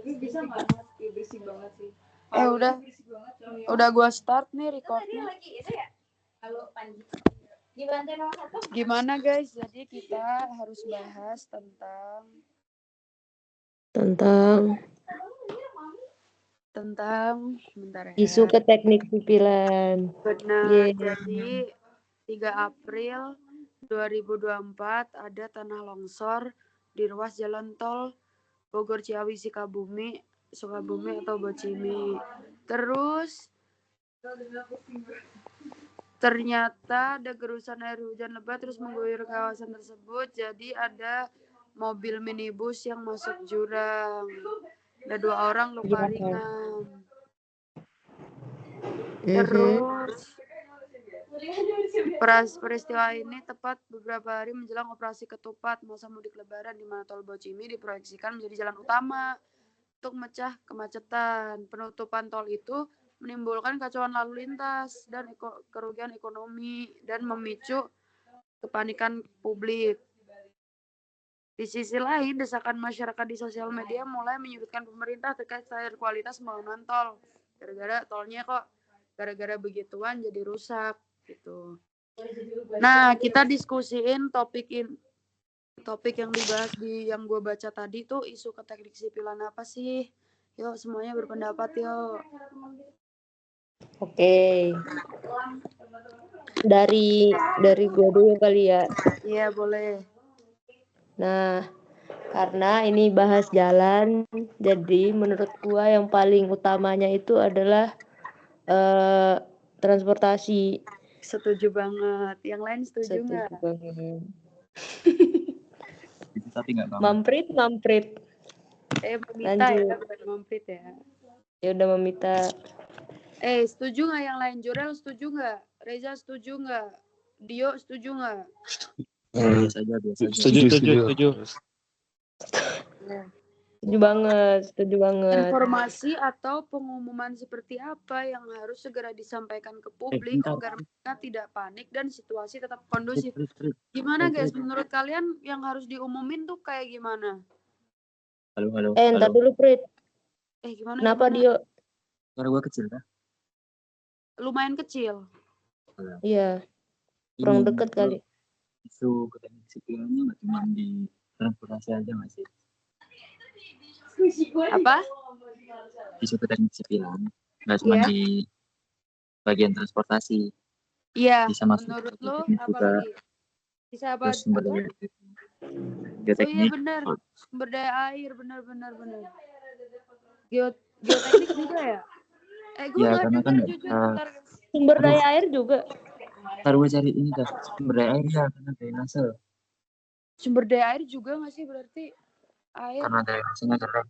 Tapi bisa nggak? Bersih banget sih. Udah gua start nih recordnya. Halo Panji. Gimana guys? Jadi kita harus bahas tentang bentar ya. Isu ke teknik sipilan. Benar. Jadi 3 April 2024 ada tanah longsor di ruas jalan tol Bogor Ciawi Sukabumi atau Bocimi. Terus ternyata ada gerusan air hujan lebat terus mengguyur kawasan tersebut. Jadi ada mobil minibus yang masuk jurang. Ada 2 orang luka ringan. Terus peristiwa ini tepat beberapa hari menjelang operasi ketupat masa mudik lebaran di mana tol Bocimi diproyeksikan menjadi jalan utama untuk memecah kemacetan. Penutupan tol itu menimbulkan kacauan lalu lintas dan kerugian ekonomi dan memicu kepanikan publik. Di sisi lain, desakan masyarakat di sosial media mulai menyudutkan pemerintah terkait standar kualitas pembangunan tol. Gara-gara begituan jadi rusak gitu. Nah, kita diskusiin topik yang dibahas yang gue baca tadi tuh isu ke teknik sipilan apa sih? Yuk semuanya berpendapat yuk. Oke. Dari gue dulu kali ya. Iya boleh. Nah, karena ini bahas jalan, jadi menurut gua yang paling utamanya itu adalah transportasi. Setuju banget. Yang lain setuju nggak? Setuju banget. Tapi nggak banget. Mamprit. Memita ya, bukan mamprit ya. Ya udah Mamita. Setuju nggak yang lain? Jorel setuju nggak? Reza setuju nggak? Dio setuju nggak? Biasa aja. Setuju. Setuju banget. Informasi atau pengumuman seperti apa yang harus segera disampaikan ke publik agar mereka tidak panik dan situasi tetap kondusif? Gimana guys? Menurut kalian yang harus diumumin tuh kayak gimana? Halo. Entar dulu Prit. Gimana? Kenapa Dio? Suara gua kecil kan? Lumayan kecil. Iya. Kurang deket kali. Isu ke teknik sipilannya nggak cuma di transportasi aja nggak sih? Apa? Isu ke teknik sipilan nggak cuma di bagian transportasi. Iya. Bisa masuk menurut ke lo teknik apa juga. lagi? Bisa apa? Terus sumber daya Oh iya benar. Sumber daya air benar. Geoteknik juga ya? Gue nggak dengar jujur bentar. Sumber daya air juga. Ntar gue cari ini dah. Sumber daya air ya karena drainase. Sumber daya air juga nggak sih berarti air? Karena drainasenya jelek.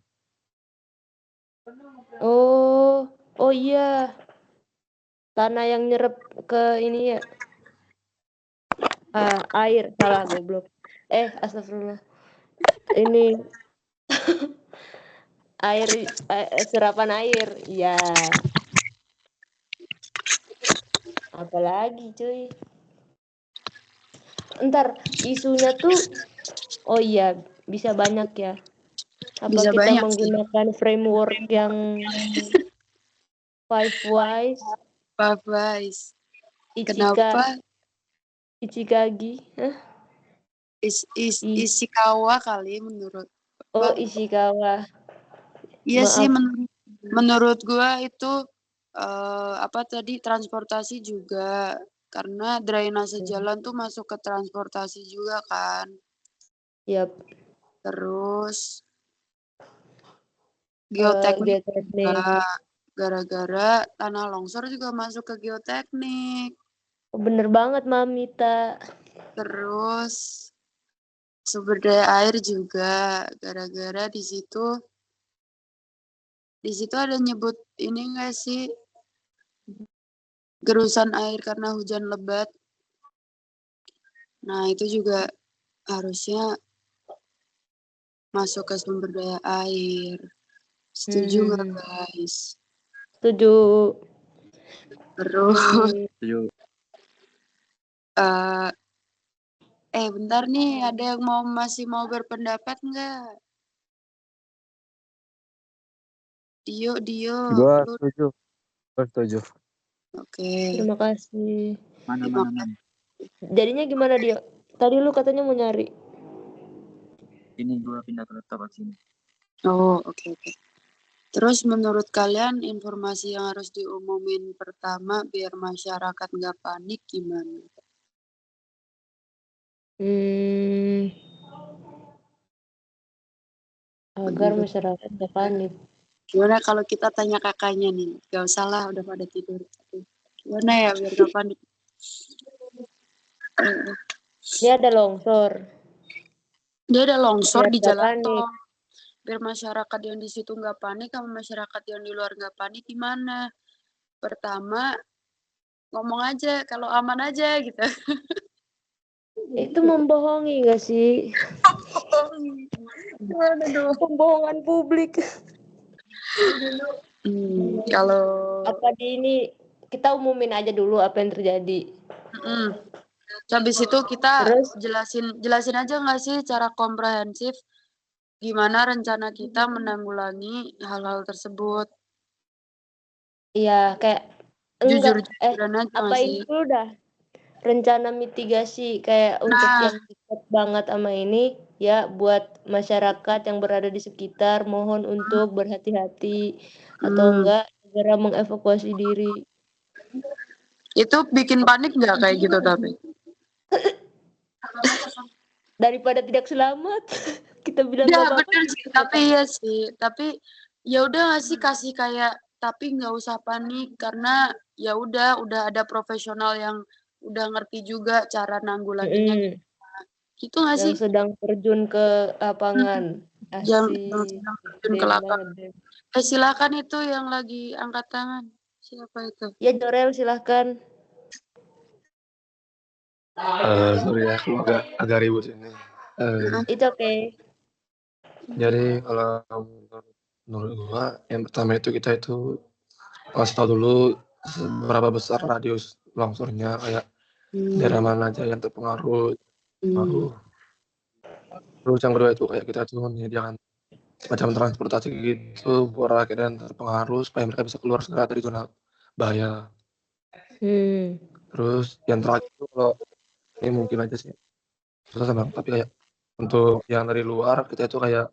Oh iya. Tanah yang nyerap ke ini ya. Air, salah goblok. Astagfirullah. Ini serapan air. Ya. Apalagi cuy. Ntar isunya tuh bisa banyak ya. Apa bisa kita banyak menggunakan framework yang Five Wise? Kenapa? Ichikagi. Ishikawa kali menurut. Ishikawa. Iya sih menurut gua itu transportasi juga karena drainase jalan tuh masuk ke transportasi juga kan. Yap. Terus geoteknik juga, gara-gara tanah longsor juga masuk ke geoteknik. Bener banget Mamita. Terus sumber daya air juga gara-gara di situ ada nyebut ini nggak sih gerusan air karena hujan lebat. Nah itu juga harusnya masuk ke sumber daya air. Setuju nggak guys? Setuju. Terus Setuju. Bentar nih, ada yang masih mau berpendapat nggak? Dio. Gua Lu- setuju. Gua setuju. Oke. Terima kasih. Terima Mana. Jadinya gimana Dio? Tadi lu katanya mau nyari. Ini gua pindah ke laptop sini. Oh, oke. Terus menurut kalian informasi yang harus diumumin pertama biar masyarakat nggak panik gimana? Agar Menurut masyarakat gak panik. gimana kalau kita tanya kakaknya nih? Gak usah lah, udah pada tidur. Gimana ya biar nggak panik? Ini ada longsor. Dia ada longsor Biar di gak jalan panik. tol. Biar masyarakat yang di situ nggak panik, sama masyarakat yang di luar nggak panik gimana? Pertama ngomong aja kalau aman aja gitu. Itu membohongi gak sih? Gimana dong? Pembohongan publik. Kalau Apa di ini kita umumin aja dulu apa yang terjadi. habis itu kita Terus jelasin aja nggak sih cara komprehensif gimana rencana kita menanggulangi hal-hal tersebut. ya kayak enggak Jujur-jujuran aja nggak apain sih? dulu dah rencana mitigasi kayak untuk Nah, yang dekat banget sama ini ya buat masyarakat yang berada di sekitar mohon untuk berhati-hati atau enggak segera mengevakuasi diri. itu bikin panik nggak kayak gitu tapi? Daripada tidak selamat kita bilang Ya nggak apa-apa. bener sih, tapi iya sih. Tapi ya udah nggak sih kasih kayak tapi nggak usah panik karena ya udah ada profesional yang udah ngerti juga cara nanggulanginya Mm-mm. gitu nggak sih? Yang sedang terjun ke lapangan. Yang Asik. terjun ke lapangan. Dem. Silakan itu yang lagi angkat tangan. Siapa itu? Ya Jorel silahkan. Sorry ya, aku agak ribut ini. It's okay. Jadi kalau menurut gua yang pertama itu kita itu kasih tahu dulu seberapa besar radius longsornya, kayak daerah mana aja yang terpengaruh. Terus yang kedua itu kayak kita tuh menyediakan macam transportasi gitu buat rakyat yang terpengaruh supaya mereka bisa keluar segera dari zona bahaya. Terus yang terakhir itu kalau ini mungkin aja sih susah sama, tapi kayak untuk yang dari luar kita itu kayak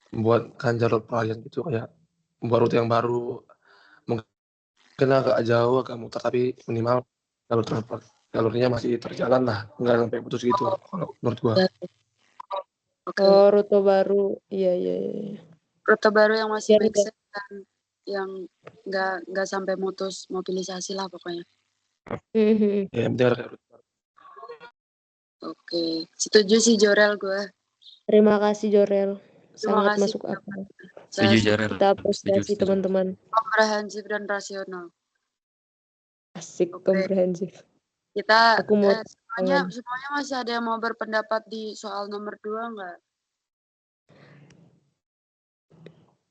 membuatkan jalur peralihan gitu, kayak membuat rute yang baru, mungkin agak jauh agak muter tapi minimal jalurnya masih terjalan lah, nggak sampai putus gitu kalau menurut gua. Oh, rute baru. Iya. Rute baru yang masih Biar make nggak- sense kan, yang nggak sampai mutus mobilisasi lah pokoknya. Ya yang penting ada kayak rute baru. Oke, setuju sih Jorel gue. Terima kasih Jorel. Terima Sangat kasih. masuk akal. Setuju Jarel. Kita apresiasi Setuju. teman-teman. Komprehensif dan rasional. Asik Oke. komprehensif. Kita Aku mau semuanya masih ada yang mau berpendapat di soal nomor 2 nggak?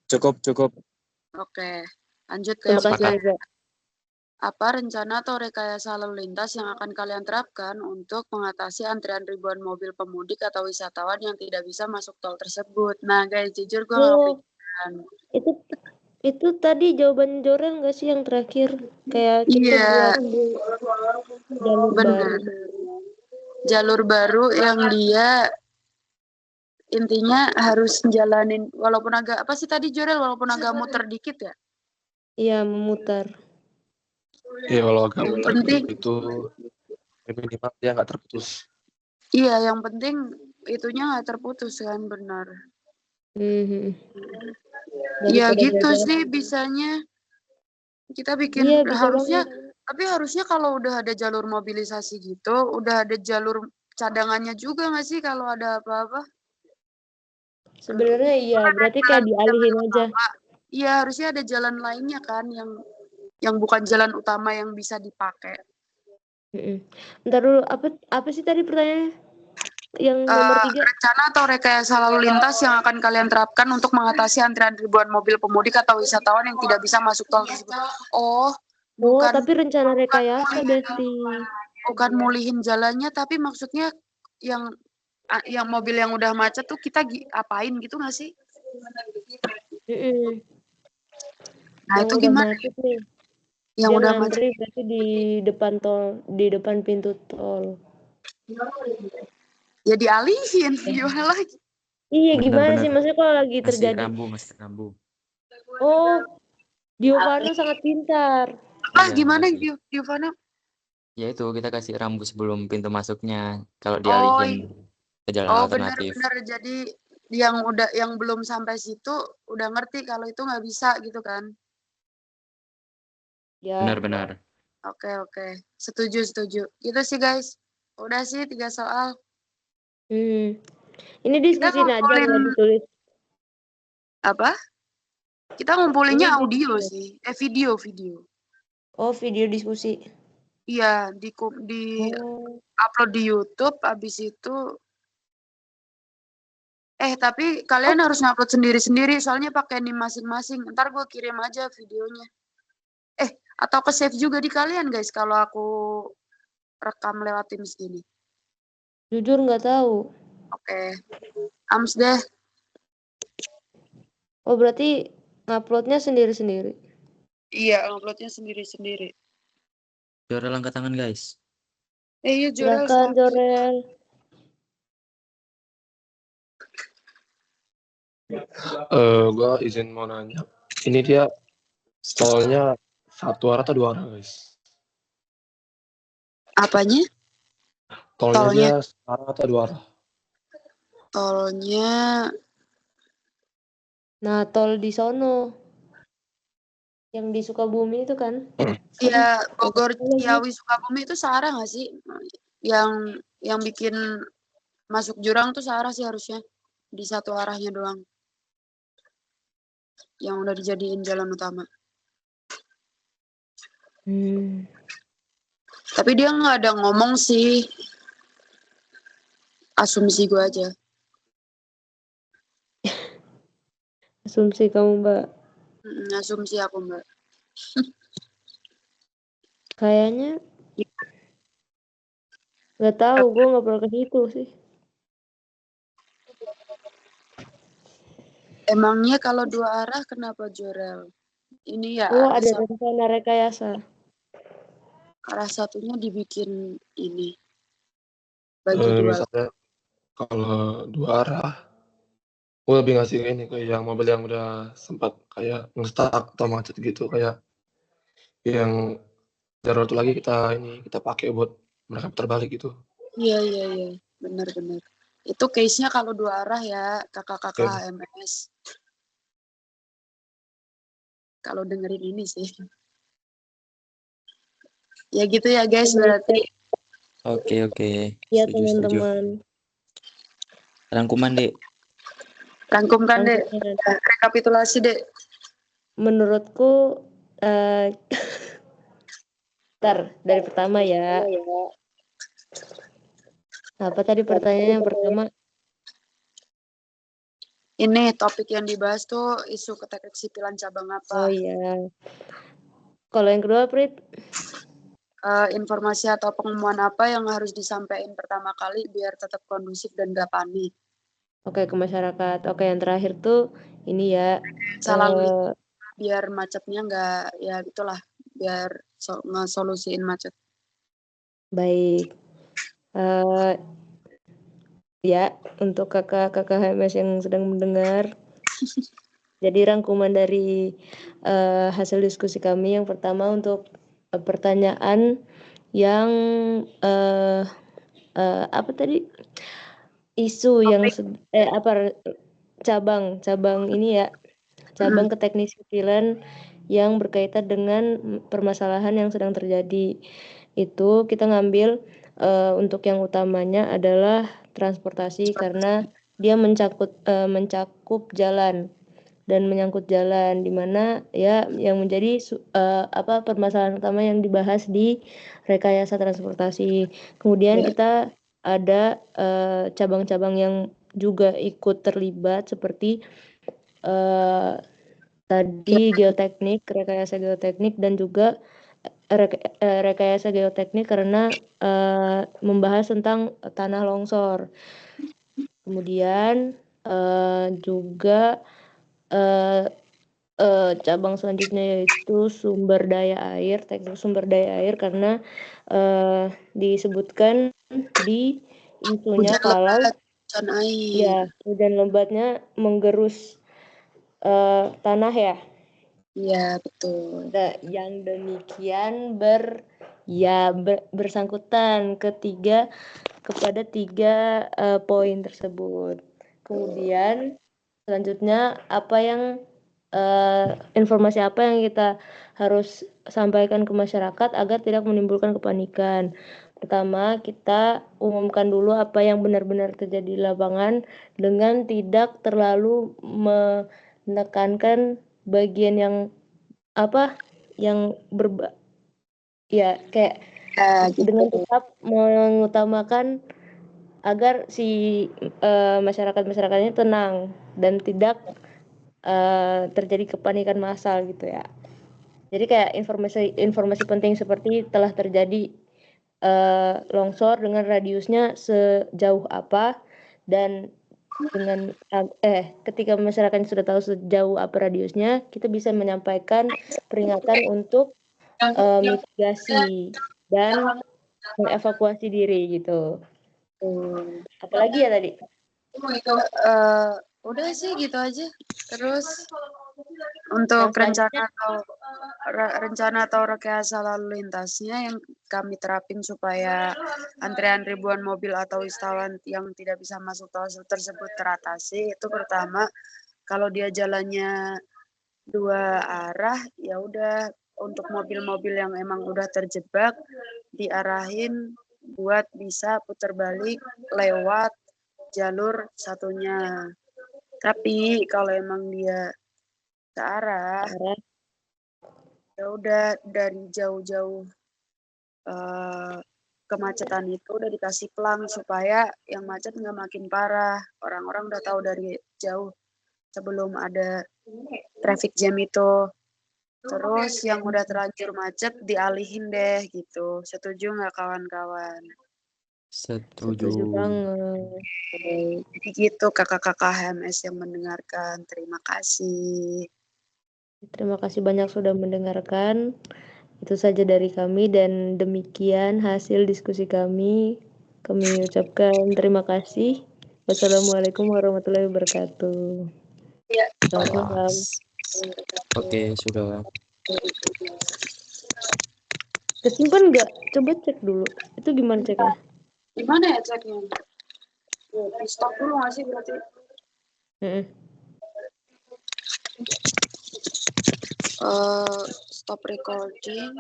Cukup. Oke, lanjut ke Terima yang kasih Reza. apa rencana atau rekayasa lalu lintas yang akan kalian terapkan untuk mengatasi antrian ribuan mobil pemudik atau wisatawan yang tidak bisa masuk tol tersebut? Nah, guys, jujur gue nggak kepikiran. Itu tadi jawaban Jorel nggak sih yang terakhir? Kayak kita buat jalur baru. Jalur baru yang dia intinya harus jalanin walaupun agak apa sih tadi Jorel, walaupun agak muter dikit ya? Iya, memutar. Iya kalau agak Yang muter penting itu minimal dia nggak terputus. iya, yang penting itunya nggak terputus kan, benar. Ya gitu sih bisanya. Kita bikin Iya, bisa harusnya banget. tapi harusnya kalau udah ada jalur mobilisasi gitu, udah ada jalur cadangannya juga nggak sih kalau ada apa-apa? Sebenarnya iya, berarti kayak dialihin aja. Iya, harusnya ada jalan lainnya kan yang bukan jalan utama yang bisa dipakai. Bentar dulu, apa sih tadi pertanyaannya? Yang nomor 3? Rencana atau rekayasa lalu lintas yang akan kalian terapkan untuk mengatasi antrian ribuan mobil pemudik atau wisatawan yang tidak bisa masuk tol tersebut. Bukan, tapi rencana rekayasa berarti. Bukan mulihin jalannya, tapi maksudnya yang mobil yang udah macet tuh kita apain gitu nggak sih? Nah, yang itu udah gimana? macet nih. Yang Dia udah ngantri berarti di depan tol, di depan pintu tol. ya dialihin. Gimana lagi? Iya, gimana Benar-benar sih? Maksudnya kalau lagi masih terjadi. rambu. Oh, Giovanna sangat pintar. Ah, Iya, gimana makasih. Giovanna? Ya itu kita kasih rambu sebelum pintu masuknya. Kalau Oh, dialihin ke jalan alternatif. benar-benar. Jadi yang belum sampai situ udah ngerti kalau itu nggak bisa gitu kan? Ya, Benar-benar. Oke. Setuju. Gitu sih guys. Udah sih 3 soal. ini Kita diskusi aja nggak ngumpulin ditulis. apa? Kita ngumpulinnya Ini audio diskusi. sih. Video. Oh, video diskusi. Iya, di Oh, upload di YouTube. Abis itu tapi kalian harus ngupload sendiri-sendiri soalnya pakai NIM masing-masing. Ntar gue kirim aja videonya. Atau ke save juga di kalian guys kalau aku rekam lewat Teams gini. jujur nggak tahu. Oke. Ams deh. Oh, berarti nguploadnya sendiri-sendiri. Iya, uploadnya sendiri-sendiri. Jorel angkat tangan guys. Iya, Jorel. Silakan, Jorel. Gue izin mau nanya. Ini dia tolnya satu arah atau 2 arah, guys? Apanya? Tolnya Tolnya. dia satu arah atau 2 arah? Tolnya. Nah, tol di sono. Yang di Sukabumi itu kan? Ya, Bogor, Lagi. Ciawi, Sukabumi itu searah nggak sih? Yang bikin masuk jurang tuh searah sih harusnya. Di satu arahnya doang. Yang udah dijadiin jalan utama. Tapi dia nggak ada ngomong sih. Asumsi gue aja. Asumsi kamu, Mbak. Asumsi aku, Mbak. Kayaknya nggak tahu, gue nggak pernah ke situ sih. Emangnya kalau 2 arah kenapa Jorel? Ini ya Oh, ada rencana rekayasa. arah satunya dibikin ini. Bagi 2. Misalnya kalau 2 arah, gue lebih ngasih ini ke yang mobil yang udah sempat kayak nge-stuck atau macet gitu, kayak yang jalur itu lagi kita pakai buat mereka putar balik gitu. Iya. Benar. Itu case-nya kalau 2 arah ya, kakak-kakak Oke. HMS. Kalau dengerin ini sih. Ya gitu ya guys, berarti. Oke. Ya, Setuju. teman-teman. Rangkuman, Dek. Rangkumkan deh. Rekapitulasi deh. Menurutku, ntar dari pertama ya. Apa tadi pertanyaan yang pertama? Ini topik yang dibahas tuh isu keteknik sipilan cabang apa? Oh iya. Kalau yang kedua, Prit? Informasi atau pengumuman apa yang harus disampaikan pertama kali biar tetap kondusif dan gak panik? Oke, ke masyarakat. Oke, yang terakhir tuh ini ya. Salah biar macetnya nggak ya gitulah, biar ngesolusiin macet. Baik. Ya, untuk kakak-kakak HMS yang sedang mendengar. Jadi rangkuman dari hasil diskusi kami yang pertama untuk pertanyaan yang apa tadi? Isu yang cabang ini ya. Cabang keteknik sipilan yang berkaitan dengan permasalahan yang sedang terjadi. Itu kita ngambil untuk yang utamanya adalah transportasi karena dia mencakup jalan dan menyangkut jalan, di mana ya yang menjadi permasalahan utama yang dibahas di rekayasa transportasi. Kemudian kita ada cabang-cabang yang juga ikut terlibat seperti tadi rekayasa geoteknik dan juga rekayasa geoteknik karena membahas tentang tanah longsor. Kemudian juga cabang selanjutnya yaitu sumber daya air, teknik sumber daya air karena disebutkan di infonya Hujan kalau lebat, hujan air. ya hujan lebatnya menggerus tanah ya. Iya, betul. Nah, yang demikian bersangkutan kepada tiga poin tersebut. Kemudian selanjutnya informasi apa yang kita harus sampaikan ke masyarakat agar tidak menimbulkan kepanikan. Pertama, kita umumkan dulu apa yang benar-benar terjadi di lapangan dengan tidak terlalu menekankan bagian yang kayak Gitu. dengan tetap mengutamakan agar si masyarakat-masyarakatnya tenang dan tidak terjadi kepanikan massal gitu ya. Jadi kayak informasi penting seperti telah terjadi longsor dengan radiusnya sejauh apa, dan dengan ketika masyarakatnya sudah tahu sejauh apa radiusnya, kita bisa menyampaikan peringatan untuk mitigasi dan mengevakuasi diri gitu. Apalagi ya tadi? Udah sih gitu aja. Terus untuk rencana atau rekayasa lalu lintasnya yang kami terapin supaya antrean ribuan mobil atau wisatawan yang tidak bisa masuk tol tersebut teratasi, itu pertama, kalau dia jalannya 2 arah, ya udah untuk mobil-mobil yang emang udah terjebak diarahin buat bisa putar balik lewat jalur satunya. Tapi kalau emang dia ke arah, ya udah dari jauh-jauh kemacetan itu udah dikasih pelang supaya yang macet nggak makin parah. Orang-orang udah tahu dari jauh sebelum ada traffic jam itu. Terus yang udah terlanjur macet dialihin deh gitu. Setuju nggak kawan-kawan? Setuju banget. Gitu kakak-kakak HMS yang mendengarkan. Terima kasih. Terima kasih banyak sudah mendengarkan. Itu saja dari kami dan demikian hasil diskusi kami. Kami ucapkan terima kasih. Wassalamualaikum warahmatullahi wabarakatuh. Selamat malam. Oke, sudah. Kesimpan nggak? Coba cek dulu. Itu gimana ceknya? Gimana ya ceknya? Di stop dulu nggak sih berarti? Stop recording.